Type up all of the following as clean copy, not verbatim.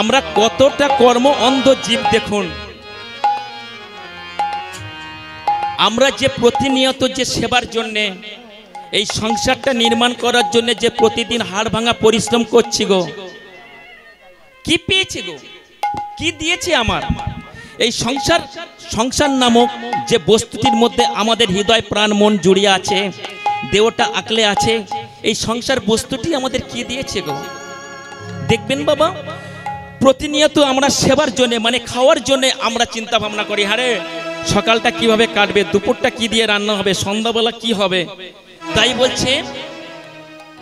আমরা কতটা কর্ম অন্ধ জীব দেখুন। আমরা যে প্রতিনিয়ত যে সেবার জন্যে, এই সংসারটা নির্মাণ করার জন্য যে প্রতিদিন হাড় ভাঙা পরিশ্রম করছি গো, কি পেয়েছি গো, কি দিয়েছে আমার এই সংসার? সংসার নামক যে বস্তুটির মধ্যে আমাদের হৃদয় প্রাণ মন জুড়িয়ে আছে, দেহটা আঁকলে আছে, এই সংসার বস্তুটি আমাদের কি দিয়েছে গো? দেখবেন বাবা, প্রতিনিয়ত আমরা সেবার জন্য মানে খাওয়ার জন্য আমরা চিন্তা ভাবনা করি, হারে সকালটা কিভাবে কাটবে, দুপুরটা কি দিয়ে রান্না হবে, সন্ধ্যাবেলা কি হবে। তাই বলছে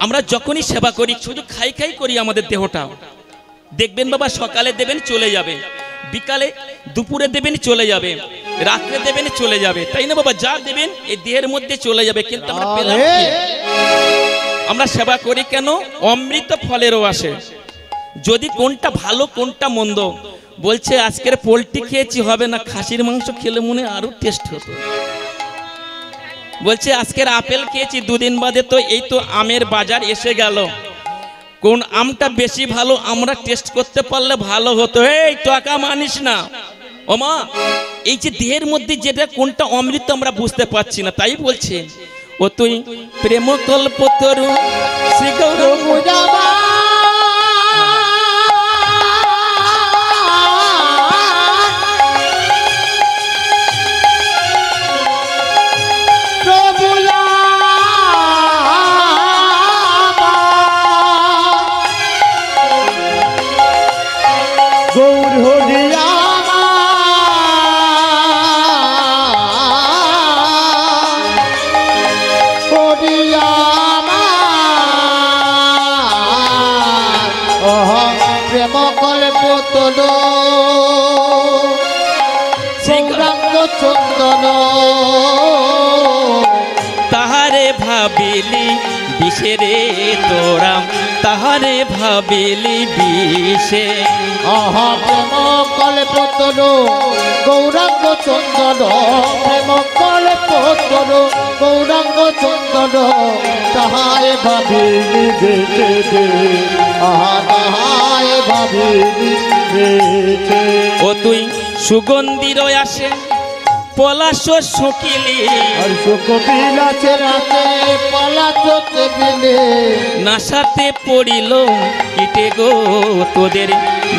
আমরা যখনই সেবা করি শুধু খাই খাই করি আমাদের দেহটা। দেখবেন বাবা, সকালে দেবেন চলে যাবে, বিকালে দুপুরে দেবেন চলে যাবে, রাত্রে দেবেন চলে যাবে, তাই না বাবা? যা দেবেন এই দেহের মধ্যে চলে যাবে, কিন্তু আমরা পেলাম কি? আমরা সেবা করি কেন? অমৃত ফলেরও আসে। যদি কোনটা ভালো কোনটা মন্দ, বলছে আজকের পোলট্রি খেয়েছি হবে না, খাসির মাংস খেলে মনে আরো টেস্ট হতো। বলছে আজকের আপেল খেয়েছি, দুদিন বাদে তো এই তো আমের বাজার এসে গেল, কোন আমটা বেশি ভালো আমরা টেস্ট করতে পারলে ভালো হতো। এই টাকা মানিস না ও মা, এই যে দেহের মধ্যে যেটা কোনটা অমৃত আমরা বুঝতে পারছি না। তাই বলছে ও তুই প্রেম কল্প তরু শ্রী গৌরব তাহারে ভাবিলি বিষে রে তোরা, তাহারে ভাবিলি বিষে। প্রেম কল্প তরু গৌরাঙ্গ চন্দন, প্রেম কল্প তরু গৌরাঙ্গ চন্দন, তাহারে ভাবিলি বেঁচে দে, তাহারে ভাবিলি বেঁচে। ও তুই সুগন্ধির আসে পলাশ শুকিলি, আর শুকিল আছে রাতে পলাশ বিলে, নাসাতে পড়িল কিটে গো তোদের,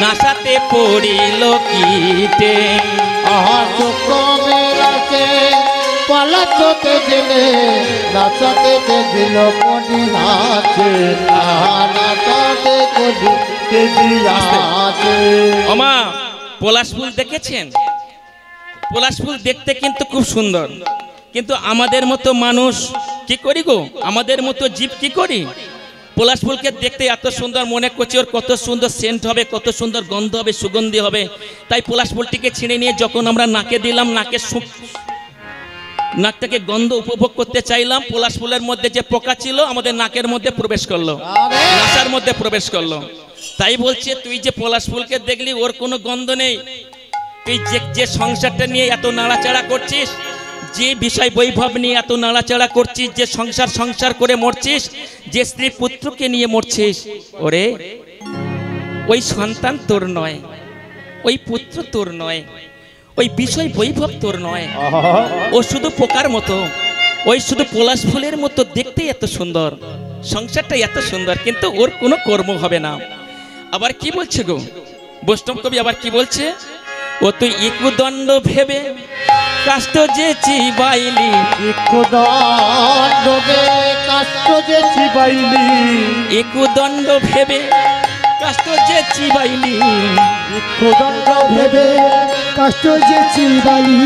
নাসাতে পড়িল কিটে। শুকমের আছে পলাশ দিলে, নাচাতে দিল মনি আছে, নাচাতে দিয়াছে। ওমা, পলাশ ফুল দেখেছেন? পলাশ ফুল দেখতে কিন্তু খুব সুন্দর, কিন্তু আমাদের মতো মানুষ কি করি গো, আমাদের মতো জীব কি করি? পলাশ ফুলকে দেখতে এত সুন্দর মনে করছি ওর কত সুন্দর সেন্ট হবে, কত সুন্দর গন্ধ হবে, সুগন্ধি হবে। তাই পলাশ ফুলটিকে ছিঁড়ে নিয়ে যখন আমরা নাকে দিলাম, নাকটাকে গন্ধ উপভোগ করতে চাইলাম, পলাশ ফুলের মধ্যে যে পোকা ছিল আমাদের নাকের মধ্যে প্রবেশ করলো, নাসার মধ্যে প্রবেশ করলো। তাই বলছে তুই যে পলাশ ফুলকে দেখলি ওর কোনো গন্ধ নেই, তুই যে সংসারটা নিয়ে এত নাড়াচাড়া করছিস, যে বিষয় বৈভব নিয়ে এত নাড়াচাড়া করছিস, যে সংসার সংসার করে মরছিস, যে স্ত্রী পুত্রকে নিয়ে মরছিস, ওরে ওই সন্তান তোর নয়, ওই পুত্র তোর নয়, ওই বিষয় বৈভব তোর নয়, ও শুধু পোকার মতো, ওই শুধু পলাশ ফুলের মতো দেখতে এত সুন্দর, সংসারটা এত সুন্দর, কিন্তু ওর কোনো কর্ম হবে না। আবার কি বলছে গো বৈষ্ণব কবি, আবার কি বলছে? ও তুই ইকুদণ্ড ভেবে কাষ্ট যে চিবাইলি, ইকুদণ্ড ভেবে কাষ্ট যে চিবাইলি, ইকুদণ্ড ভেবে কাষ্ট যে চিবাইলি, ইকুদণ্ড ভেবে কাষ্ট যে চিবাইলি,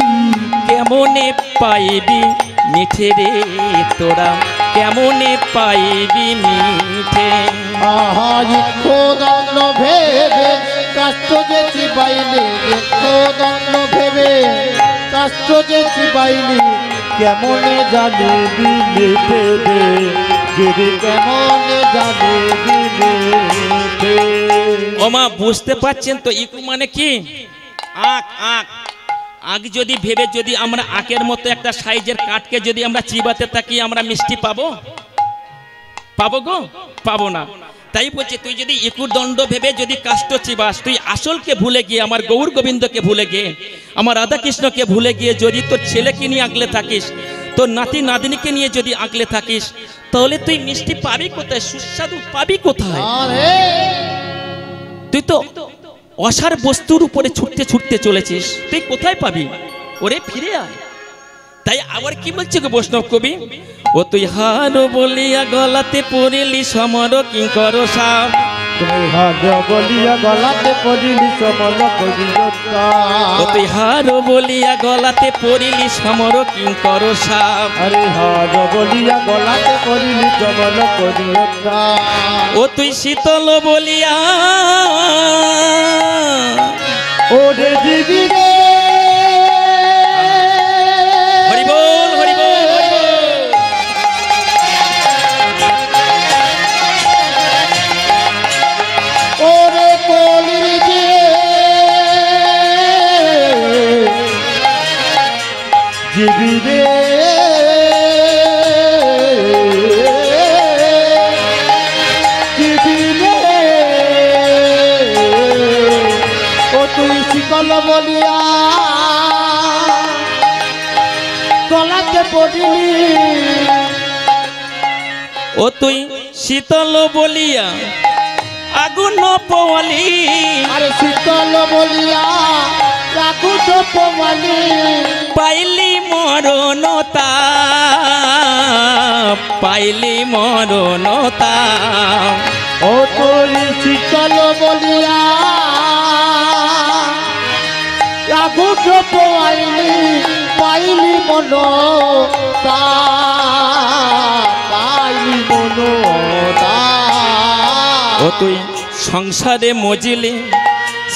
কেমনে পাইবি মিঠে রে তোরা, কেমনে পাইবি মিঠে। ইকুদণ্ড ভেবে কাষ্ট যে চিবাইলি, ইকুদণ্ড ভেবে কাষ্ট যে চিবাইলি, কেমনে জানিবি মিঠে রে, যদি কেমনে জানিবি মিঠে। ও মা, বুঝতে পারছেন তো ইকু মানে কি? আখ। আখ আখ যদি ভেবে যদি আমরা আখের মতো একটা সাইজের কাঠকে যদি আমরা চিবাতে থাকি, আমরা মিষ্টি পাবো? পাবো গো? পাবো না। তাই বলছে তুই যদি ইকুর দণ্ড ভেবে যদি কাষ্ট চিবাস, তুই আসলকে ভুলে গিয়ে আমার গৌর গোবিন্দকে ভুলে গিয়ে আমার রাধা কৃষ্ণকে ভুলে গিয়ে যদি তোর ছেলেকে নিয়ে আগলে থাকিস, তোর নাতি নাতনিকে নিয়ে যদি আগলে থাকিস, তাহলে তুই মিষ্টি পাবি কোথায়, সুস্বাদু পাবি কোথায়? তুই তো অসার বস্তুর উপরে ছুটতে ছুটতে চলেছিস, তুই কোথায় পাবি? ওরে ফিরে আয়। তাই আবার কি বলছে গো বৈষ্ণব কবি, ও তুই হার বলিয়া গলাতে পড়িলি সমর কিঙ্কর সাপ, তুমি হার বলিয়া গলাতে পড়িলি সমর করিয়তা, ও তুই হার বলিয়া গলাতে পড়িলি সমর কিঙ্কর সাপ, আরে হার বলিয়া গলাতে পড়িলি সমর করিয়তা, ও তুই শীতল বলিয়া ওরে দিবি রে, হরি বল হরি বল হরি বল। ওরে কলির যে দিবি রে, দিবি রে, ও তুই শিকল বলিয়া গলাতে পড়িলি, ও তুই শীতল বলিয়া আগুন পোয়ালি, আরে শীতল বলিয়া রাখুত পমালি, পাইলি মরণতা, পাইলি মরণতা, ও তোর শীতল বলিয়া রাখুত পমালি, পাইলি মন তা, পাইলি মন তা, ও তুই সংসারে মজিলি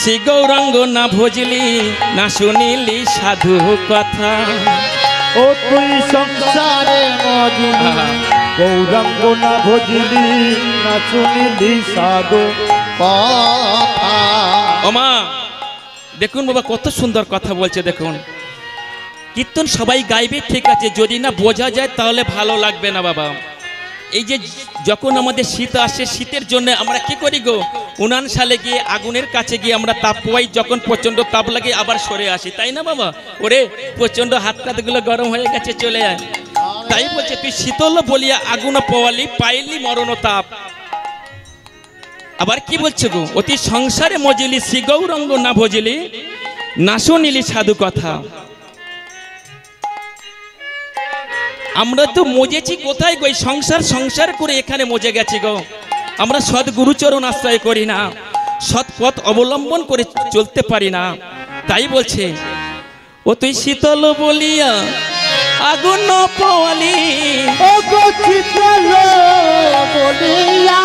শ্রী গৌরাঙ্গ না ভজলি, না শুনিলি সাধু কথা, ও তুই সংসারে মজিলি গৌরাঙ্গ না ভজিলি, না শুনিলি সাধু কথা। ও মা দেখুন বাবা কত সুন্দর কথা বলছে, দেখুন কীর্তন সবাই গাইবে ঠিক আছে, যদি না বোঝা যায় তাহলে ভালো লাগবে না বাবা। এই যে যখন আমাদের শীত আসে, শীতের জন্য আমরা কি করি গো, উনান সালে গিয়ে আগুনের কাছে গিয়ে আমরা তাপ পোয়াই, যখন প্রচণ্ড তাপ লাগে আবার সরে আসি, তাই না বাবা? ওরে প্রচণ্ড হাত টাতগুলো গরম হয়ে গেছে, চলে আয়। তাই বলছে তুই শীতল বলিয়া আগুন পোয়ালি, পাইলি মরণ তাপ। আবার কি বলছে গো, অতি সংসারে মজিলি শ্রী গৌরাঙ্গ না ভজিলি, না শুনিলি সাধু কথা। আমরা তো মজেছি কোথায় গো, সংসার সংসার করে এখানে মজে গেছি গো। আমরা সৎ গুরুচরণ আশ্রয় করি না, সৎ পথ অবলম্বন করে চলতে পারি না। তাই বলছে ও তুই শীতল বলিয়া আগুন পোয়ালি, ও গো শীতল বলিয়া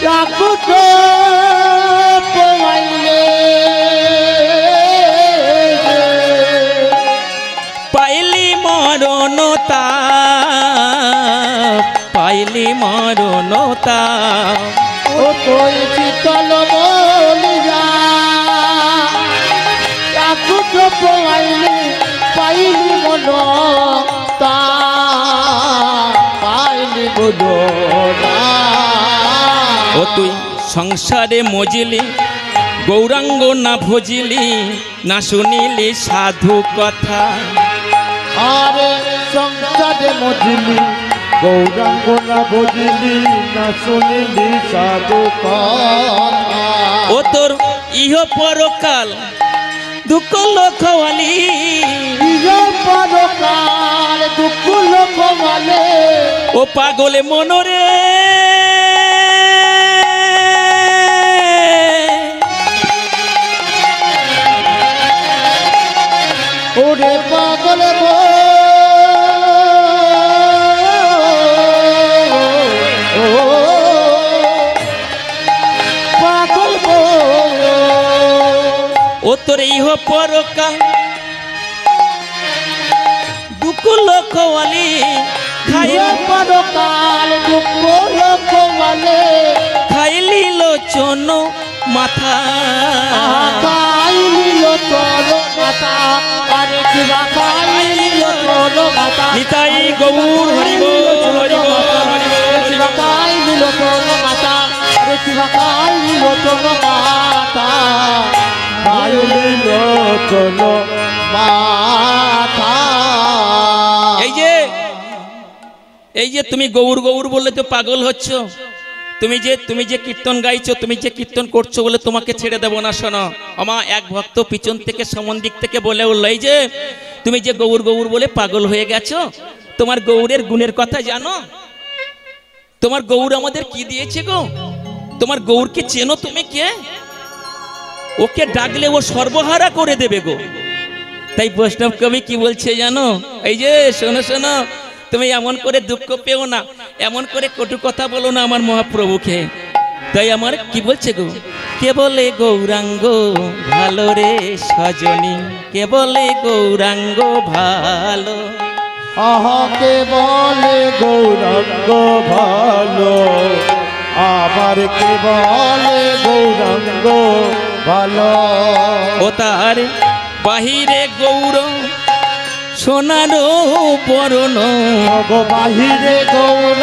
রাখুত পমাইলে, পাইলি মরণতা, পাইলি মরণতা, ও তুই শীতল বলিয়া রাখুত পমাইলে, পাইলি মন তা, পাইলি মন তা, ও তুই সংসারে মজিলি গৌরাঙ্গ না ভজিলি, না শুনিলি সাধু কথা। আরে সংসারে মজিলি গৌরাঙ্গ না ভজিলি, না শুনিলি সাধু কথা, ও তোর ইহ পরকাল দুঃখ লখওয়ালি, ইহ পরকাল দুঃখ লোকমালে, ও পাগলে মনরে ওরে পাগল গো, পাগল গো, ও তোর ইহ পরকাল দুঃখ লখওয়ালি, ইহ পরকাল দুঃখ লোকমালে, খাইলি লোচন মাথা, খাইলি তোর মাথা, আরে কিবা খাইলি কোন মাতা নিতাই গৌর হরি বল হরি বল হরি বল হরি বল। কাই দিল কোন মাতা কাই দিল কোন মাতা কাই দিল কোন মাতা। এই যে তুমি গৌর গৌর বললে তো পাগল হচ্ছ। তুমি যে কীর্তন গাইছো, তুমি যে কীর্তন করছো বলে তোমাকে ছেড়ে দেবো না। শোনো আমা, এক ভক্ত পিছন থেকে সমন দিক থেকে বলে উঠলো, এই যে তুমি যে গৌর গৌর বলে পাগল হয়ে গেছো, তোমার গৌরের গুণের কথা জানো? তোমার গৌর আমাদের কি দিয়েছে গো? তোমার গৌরকে চেনো তুমি? কে? ওকে ডাকলে ও সর্বহারা করে দেবে গো। তাই বৈষ্ণব কবি কি বলছে জানো? এই যে শোনো শোনো, তুমি এমন করে দুঃখ পেও না, এমন করে কটু কথা বলো না আমার মহাপ্রভুকে। তাই আমার কি বলছে গো? কে বলে গৌরাঙ্গ ভালো রে সজনী, কে বলে গৌরাঙ্গ ভালো। আহা কে বলে গৌরাঙ্গ ভালো, আমার কে বলে গৌরাঙ্গ ভালো। ও তার বাহিরে গৌর সোনারো বরণ, গো বাহিরে গৌর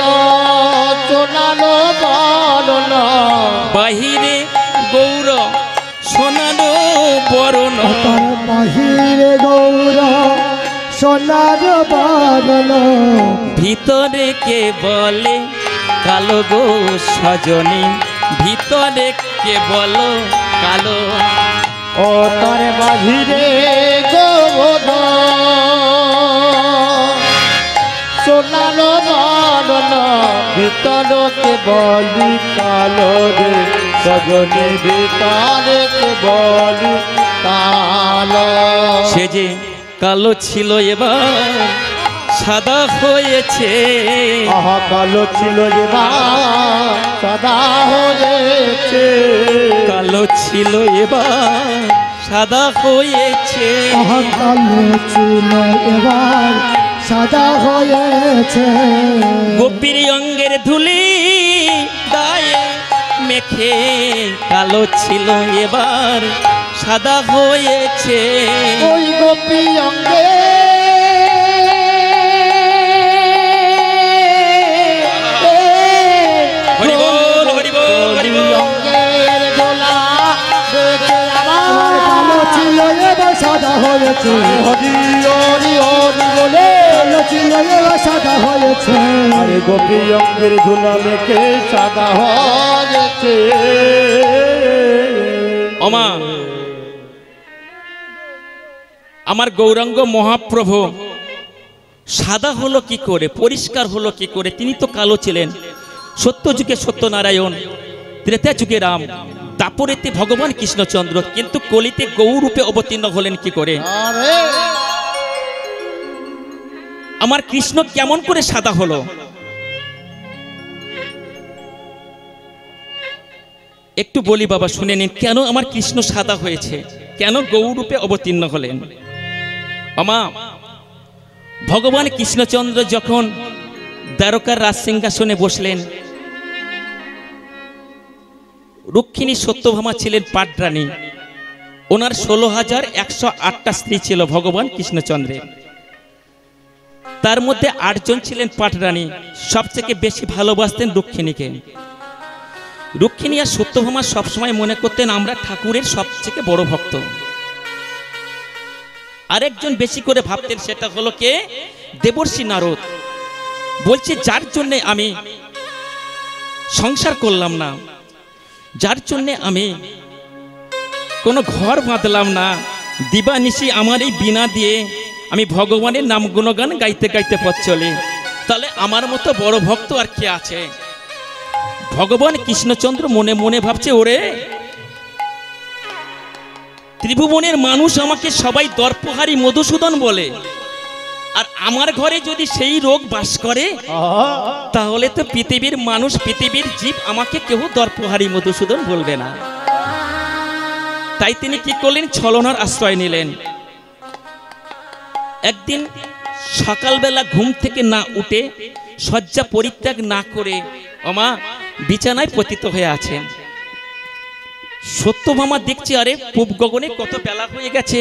সোনালো বরণ, বাহিরে গৌর সোনারো বরণ, তার বাহিরে গৌর সোনার বরণ, ভিতরে কে বলে কালো গো সজনী, ভিতরে কে বলো কালো। ও তার বাহিরে গৌর সোনালো বরণ, ভিতরকে বলি কালো রে সজনী, ভিতরকে বলি কালো। সে যে কালো ছিল এবার সাদা হয়েছে, আহা কালো ছিল এবার সাদা হয়েছে, কালো ছিল এবার সাদা হয়েছে। আহা কালো ছিল এবার সাদা হয়েছে। গোপীর অঙ্গের ধুলি গায়ে মেখে কালো ছিল এবার সাদা হয়েছে। ওই গোপী অঙ্গে হরি বল হরি বল হরি বল। অঙ্গের দোলা দেখে আমার কালো ছিল এবার সাদা হয়েছে। হরি হরি হরি বলে কালো ছিল এবার সাদা হয়েছে। আরে গোপী অঙ্গের ধুলা মেখে সাদা হয়েছে। ওমা, আমার গৌরাঙ্গ মহাপ্রভু সাদা হলো কি করে, পরিষ্কার হলো কি করে? তিনি তো কালো ছিলেন। সত্য যুগে সত্যনারায়ণ, ত্রেতা যুগে রাম, দাপরেতে ভগবান কৃষ্ণচন্দ্র, কিন্তু কলিতে গৌর রূপে অবতীর্ণ হলেন কি করে? আরে আমার কৃষ্ণ কেমন করে সাদা হলো? একটু বলি বাবা, শুনে নিন কেন আমার কৃষ্ণ সাদা হয়েছে, কেন গৌর রূপে অবতীর্ণ হলেন। আমা, ভগবান কৃষ্ণচন্দ্র যখন দ্বারকার রাজসিংহাসনে বসলেন, রুক্মিণী সত্যভামা ছিলেন পাটরানী। ওনার 16,108টা স্ত্রী ছিল ভগবান কৃষ্ণচন্দ্রের। তার মধ্যে 8 জন ছিলেন পাটরানী। সবথেকে বেশি ভালোবাসতেন রুক্মিণীকে। রুক্মিণী আর সত্যভামা সবসময় মনে করতেন আমরা ঠাকুরের সবথেকে বড় ভক্ত। আরেকজন বেশি করে ভাবতেন, সেটা হলো কে? দেবর্ষি নারদ। বলছে যার জন্য আমি সংসার করলাম না, যার জন্য আমি কোনো ঘর বাঁধলাম না, দিবানিশি আমার এই বিনা দিয়ে আমি ভগবানের নাম গুণগান গাইতে গাইতে পথ চলি, তাহলে আমার মতো বড় ভক্ত আর কে আছে? ভগবান কৃষ্ণচন্দ্র মনে মনে ভাবছে, ওরে ত্রিভুবনের মানুষ আমাকে সবাই দর্পহারী মধুসূদন বলে, আর আমার ঘরে যদি সেই রোগ বাস করে তাহলে তো পৃথিবীর মানুষ, পৃথিবীর জীব আমাকে কেউ দর্পহারী মধুসূদন বলবে না। তাই তিনি কি করলেন? ছলনার আশ্রয় নিলেন। একদিন সকালবেলা ঘুম থেকে না উঠে, শয্যা পরিত্যাগ না করে ওমা বিছানায় পতিত হয়ে আছেন। সত্যভামা দেখছে, আরে পূব গগনে কত বেলা হয়ে গেছে,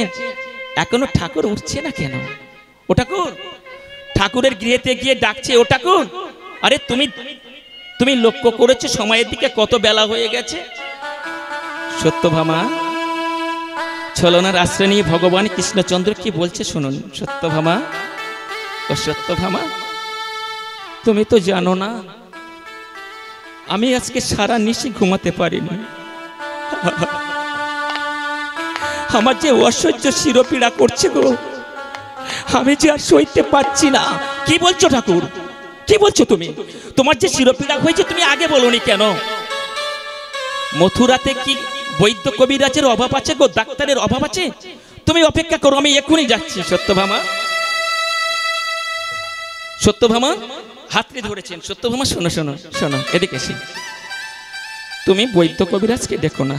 এখনো ঠাকুর উঠছে না কেন? ও ঠাকুর, ঠাকুরের গৃহেতে গিয়ে ডাকছে, ও ঠাকুর, আরে তুমি তুমি লক্ষ্য করেছো সময়ের দিকে কত বেলা হয়ে গেছে? সত্যভামা ছলনার আশ্রয় নিয়ে ভগবান কৃষ্ণচন্দ্র কি বলছে শুনুন। সত্যভামা, ও সত্যভামা, তুমি তো জানো না আমি আজকে সারা নিশি ঘুমাতে পারিনি। আমার যে অসহ্য শিরোপীড়া করছে গো, আমি যে আর সইতে পারছি না। কি বলছো ঠাকুর, কি বলছো তুমি? তোমার যে শিরোপীড়া হয়েছে তুমি আগে বলোনি কেন? মথুরাতে কি বৈদ্য কবিরাজের অভাব আছে গো, ডাক্তারের অভাব আছে? তুমি অপেক্ষা করো, আমি এক্ষুনি যাচ্ছি। সত্যভামা, সত্যভামা হাতড়ে ধরেছেন। সত্যভামা শোনো শোনো শোনো, এদিকে এসে তুমি বৈদ্য কবিরাজকে দেখো না।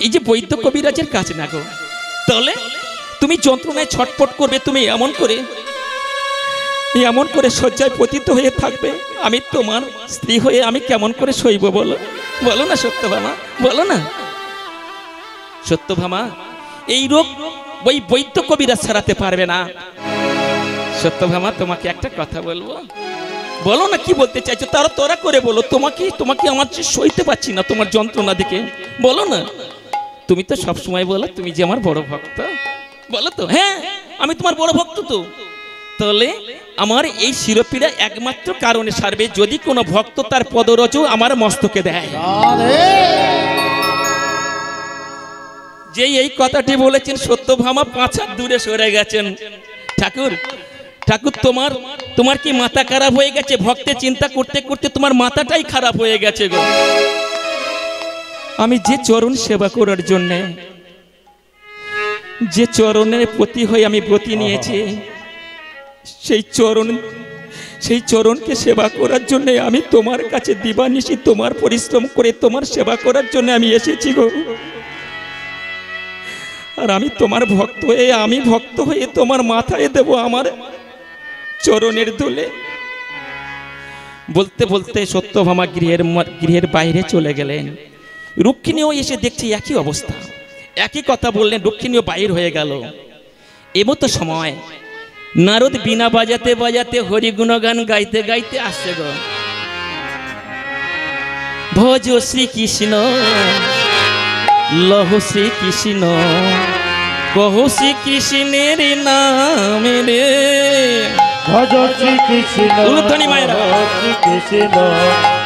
এই যে বৈদ্য কবিরাজের কাজ না গো, তাহলে তুমি যন্ত্রণায় ছটফট করবে, তুমি এমন করে শয্যায় পতিত হয়ে থাকবে। আমি তোমার স্ত্রী হয়ে আমি কেমন করে সইব বলো, বলো না সত্যভামা, বলো না। সত্যভামা, এই রোগ ওই বৈদ্য কবিরাজ ছাড়াতে পারবে না। সত্যভামা, তোমাকে একটা কথা বলবো, বলো না কি বলতে চাইছো, তারা তোরা করে বলো। তোমাকে আমার যে সইতে পারছি না তোমার যন্ত্রণা দিকে, বলো না। তুমি তো সব সময় বলো তুমি যে আমার বড় ভক্ত, বলো তো। হ্যাঁ, আমি তোমার বড় ভক্ত। তো তাহলে আমার এই শিরোপীড়া একমাত্র কারণে সারবে যদি কোনো ভক্ত তার পদরজ আমার মস্তকে দেয়। যে এই কথাটি বলেছেন সত্যভামা 5 হাত দূরে সরে গেছেন। ঠাকুর, ঠাকুর, তোমার কি মাথা খারাপ হয়ে গেছে? ভক্তের চিন্তা করতে করতে তোমার মাথাটাই খারাপ হয়ে গেছে গো। আমি যে চরণ সেবা করার জন্য, যে চরণের প্রতি হয়ে আমি ব্রতী নিয়েছি, সেই চরণকে সেবা করার জন্য আমি তোমার কাছে দিবানিশি তোমার পরিশ্রম করে তোমার সেবা করার জন্য আমি এসেছি গো। আর আমি তোমার ভক্ত হয়ে তোমার মাথায় দেব আমার চরণের দোলে। বলতে বলতে সত্যভামা গৃহের বাইরে চলে গেলেন। রুক্মিণীও এসে দেখছে একই অবস্থা, একই কথা বললেন। রুক্মিণীও বাইর হয়ে গেল। এমতো সময় নারদ বিনা বাজাতে বাজাতে হরি গুণগান গাইতে গাইতে আসছে গো। ভজ শ্রীকৃষ্ণ লহ শ্রীকৃষ্ণ, কহ শ্রীকৃষ্ণের নাম রে। ভজ শ্রীকৃষ্ণ উলুধ্বনি মায়েরা, শ্রীকৃষ্ণ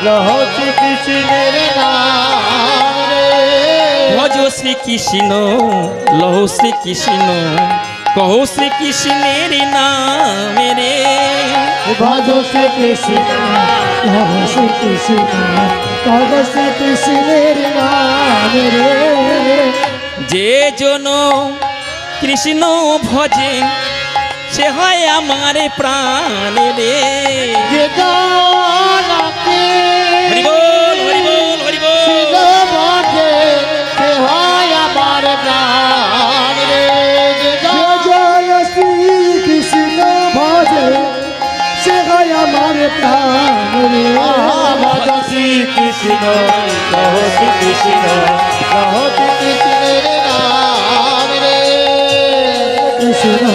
লহ শ্রীকৃষ্ণের নাম রে। ভজ শ্রীকৃষ্ণ লহ শ্রীকৃষ্ণ, কহ শ্রীকৃষ্ণের নাম রে। ভজ শ্রীকৃষ্ণ লহ শ্রীকৃষ্ণ, কহ শ্রীকৃষ্ণের নাম রে। যে জন কৃষ্ণ ভজে সে হয় আমার প্রাণ রে। যে জনকে হরি বল হরি বল হরি বল। ভজে সে হয় আমার প্রাণ রে। যে জয় শ্রীকৃষ্ণ ভজে সে হয় আমার প্রাণ রে। ভজ শ্রীকৃষ্ণ লহ শ্রীকৃষ্ণ, লহ শ্রীকৃষ্ণের নাম রে। কৃষ্ণ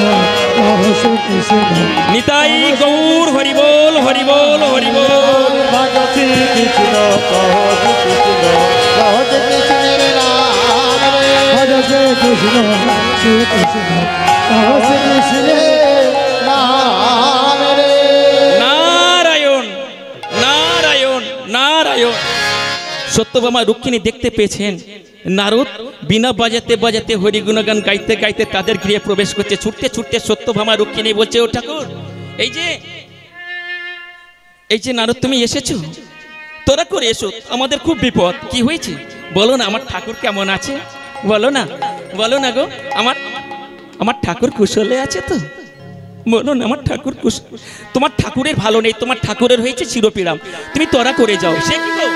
লহ শ্রীকৃষ্ণ, নিতাই গৌর হরি বল হরি বল হরি বল। ভজ শ্রীকৃষ্ণ কহ শ্রীকৃষ্ণ, লহ শ্রীকৃষ্ণের নাম রে। ভজ শ্রীকৃষ্ণ শ্রীকৃষ্ণ, কহ শ্রীকৃষ্ণের নাম রে। নারায়ণ নারায়ণ নারায়ণ। সত্যভামা রুক্মিণী দেখতে পেয়েছেন নারদ বিনা বাজাতে বাজাতে হরি গুণগান গাইতে গাইতে তাদের গৃহে প্রবেশ করছে। ছুটতে ছুটতে সত্যভামা রুক্মিণী বলছে, ও ঠাকুর, এই যে নারদ তুমি এসেছো, তোরা করে এসো, আমাদের খুব বিপদ। কি হয়েছে বলো না, আমার ঠাকুর কেমন আছে বলো না, বলো না গো। আমার ঠাকুর কুশলে আছে তো, বলো না। আমার ঠাকুর কুশল, তোমার ঠাকুরের ভালো নেই, তোমার ঠাকুরের হয়েছে চিরপীড়াম, তুমি তোরা করে যাও। সে কি গো,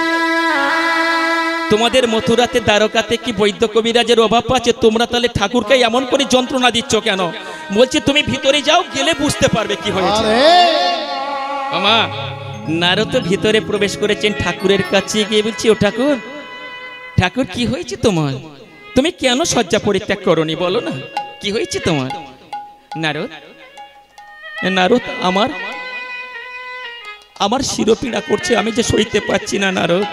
তোমাদের মথুরাতে দ্বারকাতে কি বৈদ্য কবিরাজের অভাব আছে? তোমরা তাহলে ঠাকুরকে এমন করে যন্ত্রণা দিচ্ছ কেন? বলছে তুমি ভিতরে যাও, গেলে বুঝতে পারবে কি হয়েছে। মামা নারদ তো ভিতরে প্রবেশ করেছেন, ঠাকুরের কাছে গিয়ে বলছি, ও ঠাকুর, ঠাকুর কি হয়েছে তোমার? তুমি কেন শয্যা পরিত্যাগ করনি বলো না, কি হয়েছে তোমার? নারদ, নারদ, আমার আমার শিরোপীড়া করছে, আমি যে সইতে পারছি না নারদ।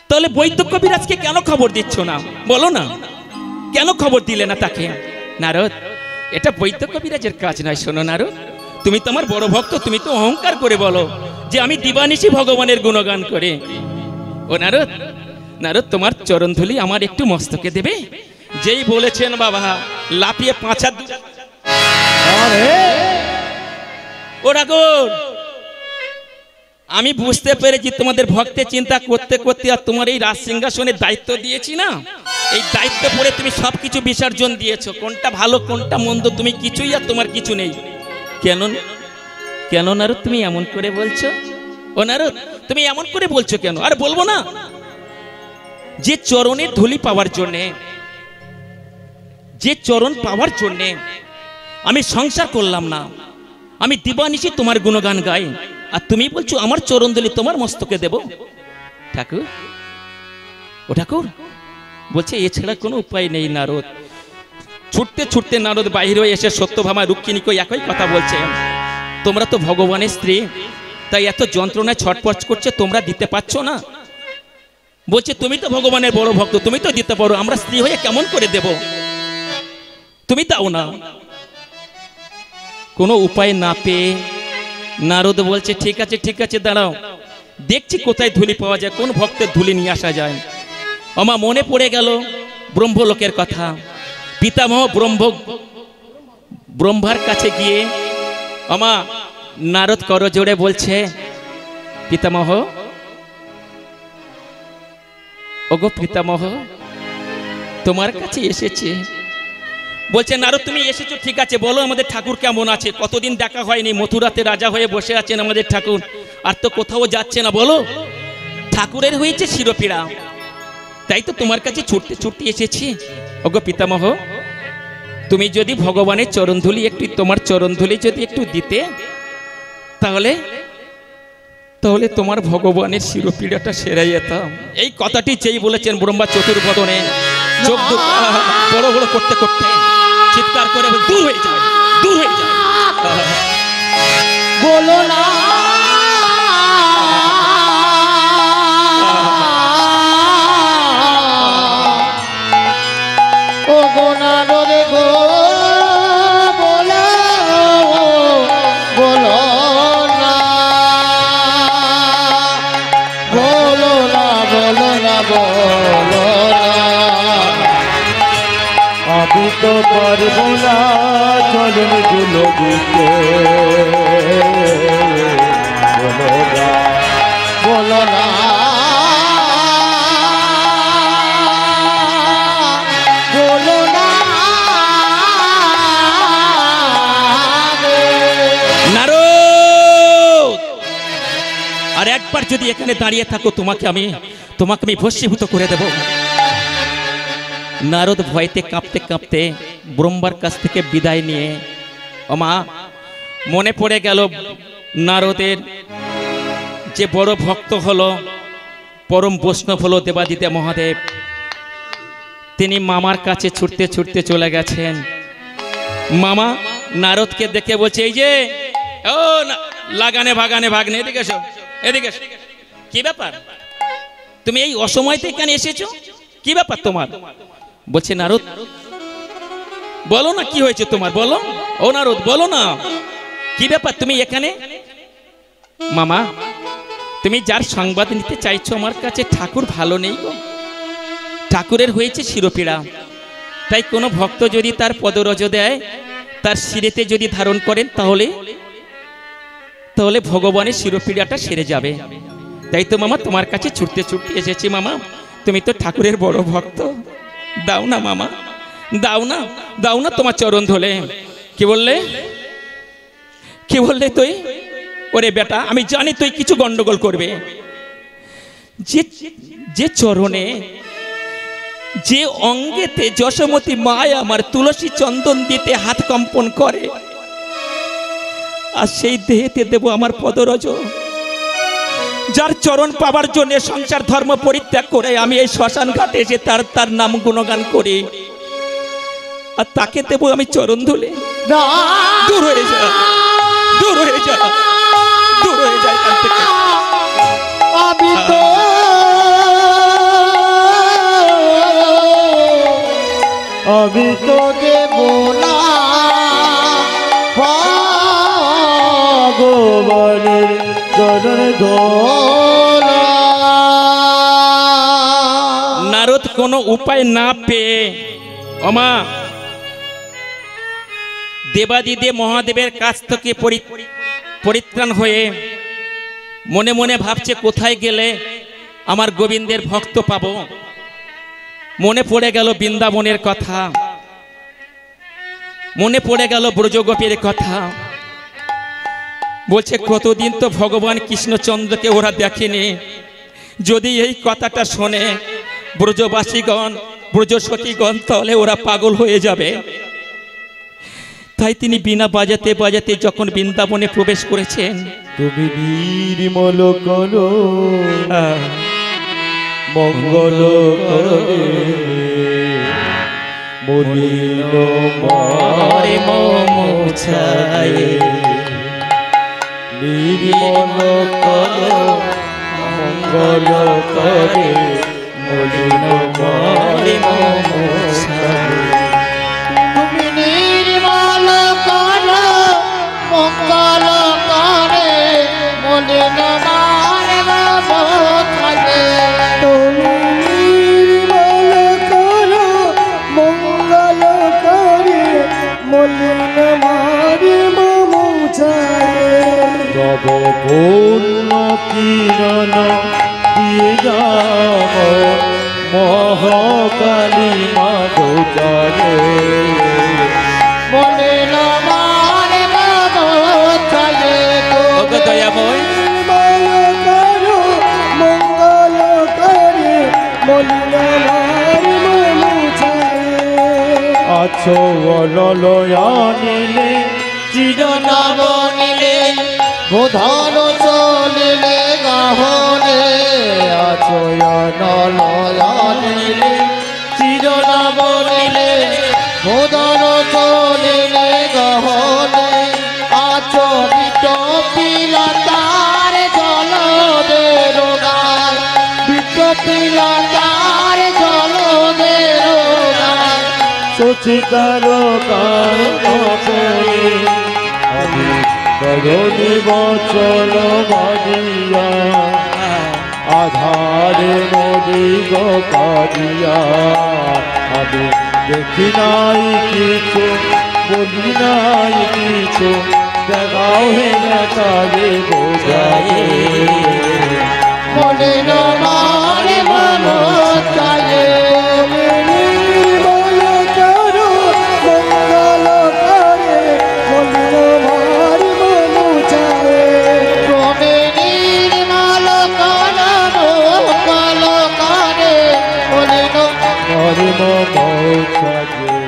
তাহলে বৈদ্য কবিরাজকে কেন খবর দিচ্ছ না বলো না, কেন খবর দিলে না তাকে? নারদ, এটা বৈদ্য কবিরাজের কাজ নয়। শোনো নারদ, তুমি তো আমার বড় ভক্ত, তুমি তো অহংকার করে বলো যে আমি দিবানিশি ভগবানের গুণগান করে। ও নারদ, নারদ, তোমার চরণধুলি আমার একটু মস্তকে দেবে? যেই বলেছেন বাবা, লাফিয়ে পাঁচা ও ঠাকুর, আমি বুঝতে পেরেছি তোমাদের ভক্তের চিন্তা করতে করতে আর তোমার এই রাজ সিংহাসনের দায়িত্ব দিয়েছি না, এই দায়িত্ব পড়ে তুমি সবকিছু বিসর্জন দিয়েছো। কোনটা ভালো কোনটা মন্দ তুমি কিছুই আর তোমার কিছু নেই। কেন কেন নারদ তুমি এমন করে বলছো? ও নারদ, তুমি এমন করে বলছো কেন? আর বলবো না, যে চরণের ধুলি পাওয়ার জন্যে, যে চরণ পাওয়ার জন্যে আমি সংসার করলাম না, আমি দিবানিশি তোমার গুণগান গাই, আর তুমি বলছো আমার চরণধুলি তোমার মস্তকে দেব? ঠাকুর, ও ঠাকুর, বলছে এছাড়া কোনো উপায় নেই নারদ। ছুটতে ছুটতে নারদ বাহির হয়ে এসে সত্যভামা রুক্মিণীকে একই কথা বলছে, তোমরা তো ভগবানের স্ত্রী, তাই এত যন্ত্রণায় ছটপট করছে, তোমরা দিতে পারছো না। বলছে তুমি তো ভগবানের বড় ভক্ত, তুমি তো দিতে পারো, আমরা স্ত্রী হয়ে কেমন করে দেব? তুমি দাও না। কোনো উপায় না পেয়ে নারদ বলছে ঠিক আছে ঠিক আছে, দাঁড়াও, দেখছি কোথায় ধুলি পাওয়া যায়, কোন ভক্তের ধুলি নিয়ে আসা যায়। আমার মনে পড়ে গেল ব্রহ্মলোকের কথা। পিতামহ ব্রহ্মার কাছে গিয়ে আমা নারদ করজোড়ে বলছে, পিতামহ, ওগো পিতামহ, তোমার কাছে এসেছে। বলছে নারদ তুমি এসেছো ঠিক আছে, বলো আমাদের ঠাকুর কেমন আছে? কতদিন দেখা হয়নি, মথুরাতে রাজা হয়ে বসে আছেন আমাদের ঠাকুর, আর তো কোথাও যাচ্ছে না। বলো, ঠাকুরের হয়েছে শিরোপীড়া, তাই তো তোমার কাছে ছুটতে ছুটতে এসেছি। ওগো পিতামহ, তুমি যদি ভগবানের চরণধুলি একটু, তোমার চরণধুলি যদি একটু দিতে, তাহলে তাহলে তোমার ভগবানের শিরোপীড়াটা সেরে যেতাম। এই কথাটি যেই বলেছেন ব্রহ্মা চতুর্বদনে চোখ বড় বড় করতে করতে চিৎকার করে দূর হয়ে যায়, দূর হয়ে যায়। বলো না ও গো নারদ গো, বলো বলো না, বলো না, বলো না, বলো না, আমি তো পারবো না চরণ গুলো দিতে, বলো না, বলো না, বলো না। নারদ, আর একবার যদি এখানে দাঁড়িয়ে থাকো, তোমাকে আমি ভস্মীভূত করে দেব। নারদ ভয়তে কাঁপতে কাঁপতে ব্রহ্মার কাছ থেকে বিদায় নিয়ে, ওমা মনে পড়ে গেল নারদের যে বড় ভক্ত হলো, পরম বৈষ্ণব হলো দেবাদিদেব মহাদেব, তিনি মামার কাছে ছুটতে ছুটতে চলে গেছেন। মামা নারদকে দেখে বলছে, এই যে ও লাগানে ভাগানে ভাগ্নে, এদিকে এসো, এদিকে এসো। কি ব্যাপার, তুমি এই অসময়তে এখানে এসেছো, কি ব্যাপার তোমার? বলছে নারদ, বলো না কি হয়েছে তোমার, বলো। ও নারদ, বলো না কি ব্যাপার তুমি এখানে? মামা, তুমি যার সংবাদ নিতে চাইছো আমার কাছে, ঠাকুর ভালো নেই গো, ঠাকুরের হয়েছে শিরোপীড়া, তাই কোনো ভক্ত যদি তার পদরজ দেয়, তার শিরেতে যদি ধারণ করেন, তাহলে তাহলে ভগবানের শিরোপীড়াটা সেরে যাবে। তাই তো মামা তোমার কাছে ছুটতে ছুটতে এসেছি। মামা, তুমি তো ঠাকুরের বড় ভক্ত, দাও না মামা, দাও না, দাও না তোমার চরণ ধরে। কি বললে, কি বললে তুই? ওরে বেটা, আমি জানি তুই কিছু গন্ডগোল করবে। যে চরণে, যে অঙ্গেতে যশোমতী মায় আমার তুলসী চন্দন দিতে হাত কম্পন করে, আর সেই দেহেতে দেব আমার পদরজ, যার চরণ পাবার জন্য সংসার ধর্ম পরিত্যাগ করে আমি এই শ্মশান ঘাটে এসে তার নাম গুণগান করি। আর তাকে দেবো আমি চরণ ধুলে? না দূর হয়ে যা, দূর হয়ে যা, দূর হয়ে যা এখান থেকে। আমি তো দেব না ভগবানের চরণ ধোলা। নারদ কোনো উপায় না পেয়ে ওমা দেবাদিদেব মহাদেবের কাছ থেকে পরিত্রাণ হয়ে মনে মনে ভাবছে কোথায় গেলে আমার গোবিন্দের ভক্ত পাবো। মনে পড়ে গেল বৃন্দাবনের কথা, মনে পড়ে গেল ব্রজগোপীর কথা। বলছে কতদিন তো ভগবান কৃষ্ণচন্দ্রকে ওরা দেখেনি, যদি এই কথাটা শোনে ব্রজবাসীগণ ব্রজসখীগণ তাহলে ওরা পাগল হয়ে যাবে। তাই তিনি বিনা বাজাতে বাজাতে যখন বৃন্দাবনে প্রবেশ করেছেন, তুমি নির্মল করো মঙ্গল করে মলিন মরে মোছায়ে। নির্মল করো মঙ্গল করে মলিন মরে মোছায়ে। তুমি নির্মল করো মঙ্গল করে মলিন মরে মোছায়ে। তুমি নির্মল করো মঙ্গল করে মলিন মরে মোছায়ে। তব পূর্ণ কিরণ দিয়ে যাব মহাকালী মা গোচারে মলিন মরে মোছায়ে। দয়াময় মঙ্গল করে মলিন মরে মোছায়ে। আছো অললয়া নিলে চিরনব নিলে বোধন চলিলে গাহনে। আছো অললয়া নিলে চিরনব নিলে বোধন চলিলে গাহনে। আছো বিটপিলতার জল বেরোগায় বিটপিলতার জল বেরোগায়। সচিকার আমি করণি বচল বাজিয়া আধারে নদী গাদিয়া। আমি দেখি নাই কিছু বলি নাই কিছু দেখাও হে নেতারে বোঝায়ে। মলিন মরে মোছায়ে। নির্মল করো মঙ্গল করে মলিন মরে মোছায়ে। তুমি নির্মল করো মঙ্গল করে মলিন মরে মোছায়ে।